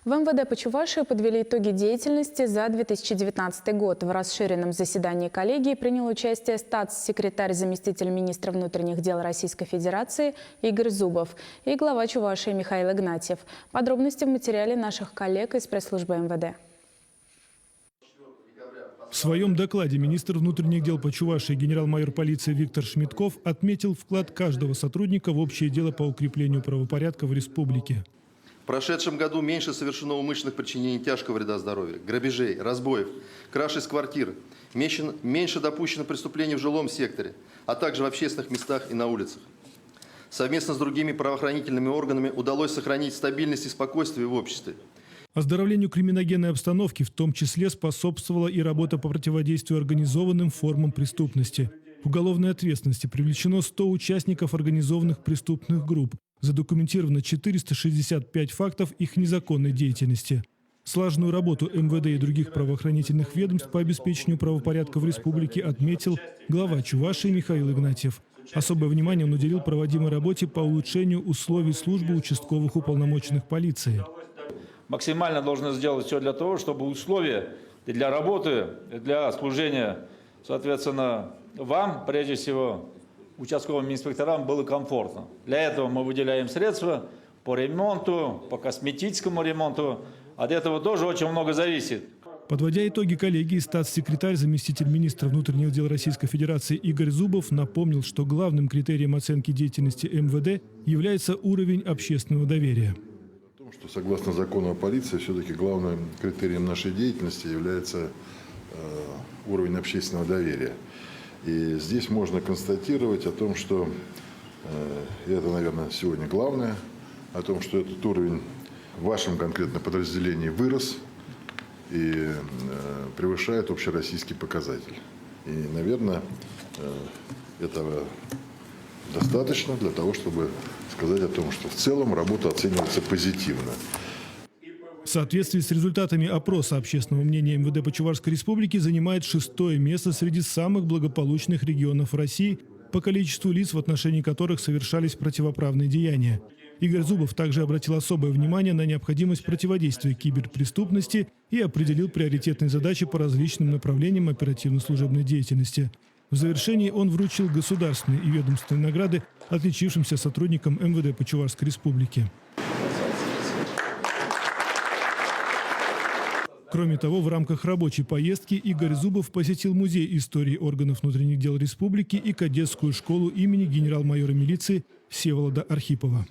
В МВД по Чувашии подвели итоги деятельности за 2019 год. В расширенном заседании коллегии принял участие статс-секретарь, заместитель министра внутренних дел Российской Федерации Игорь Зубов и глава Чувашии Михаил Игнатьев. Подробности в материале наших коллег из пресс-службы МВД. В своем докладе министр внутренних дел по Чувашии генерал-майор полиции Виктор Шмитков отметил вклад каждого сотрудника в общее дело по укреплению правопорядка в республике. В прошедшем году меньше совершено умышленных причинений тяжкого вреда здоровью, грабежей, разбоев, краж из квартир, меньше допущено преступлений в жилом секторе, а также в общественных местах и на улицах. Совместно с другими правоохранительными органами удалось сохранить стабильность и спокойствие в обществе. Оздоровлению криминогенной обстановки в том числе способствовала и работа по противодействию организованным формам преступности. В уголовной ответственности привлечено 100 участников организованных преступных групп. Задокументировано 465 фактов их незаконной деятельности. Слаженную работу МВД и других правоохранительных ведомств по обеспечению правопорядка в республике отметил глава Чувашии Михаил Игнатьев. Особое внимание он уделил проводимой работе по улучшению условий службы участковых уполномоченных полиции. Максимально должны сделать все для того, чтобы условия для работы, для служения, соответственно, вам, прежде всего, участковым инспекторам было комфортно. Для этого мы выделяем средства по ремонту, по косметическому ремонту. От этого тоже очень много зависит. Подводя итоги коллегии, статс-секретарь, заместитель министра внутренних дел Российской Федерации Игорь Зубов напомнил, что главным критерием оценки деятельности МВД является уровень общественного доверия. Что согласно закону о полиции, все-таки главным критерием нашей деятельности является уровень общественного доверия. И здесь можно констатировать о том, что это, наверное, сегодня главное, о том, что этот уровень в вашем конкретно подразделении вырос и превышает общероссийский показатель. И, наверное, этого достаточно для того, чтобы сказать о том, что в целом работа оценивается позитивно. В соответствии с результатами опроса общественного мнения МВД по Чувашской республике занимает 6-е место среди самых благополучных регионов России по количеству лиц, в отношении которых совершались противоправные деяния. Игорь Зубов также обратил особое внимание на необходимость противодействия киберпреступности и определил приоритетные задачи по различным направлениям оперативно-служебной деятельности. В завершении он вручил государственные и ведомственные награды отличившимся сотрудникам МВД по Чувашской республике. Кроме того, в рамках рабочей поездки Игорь Зубов посетил Музей истории органов внутренних дел республики и кадетскую школу имени генерал-майора милиции Всеволода Архипова.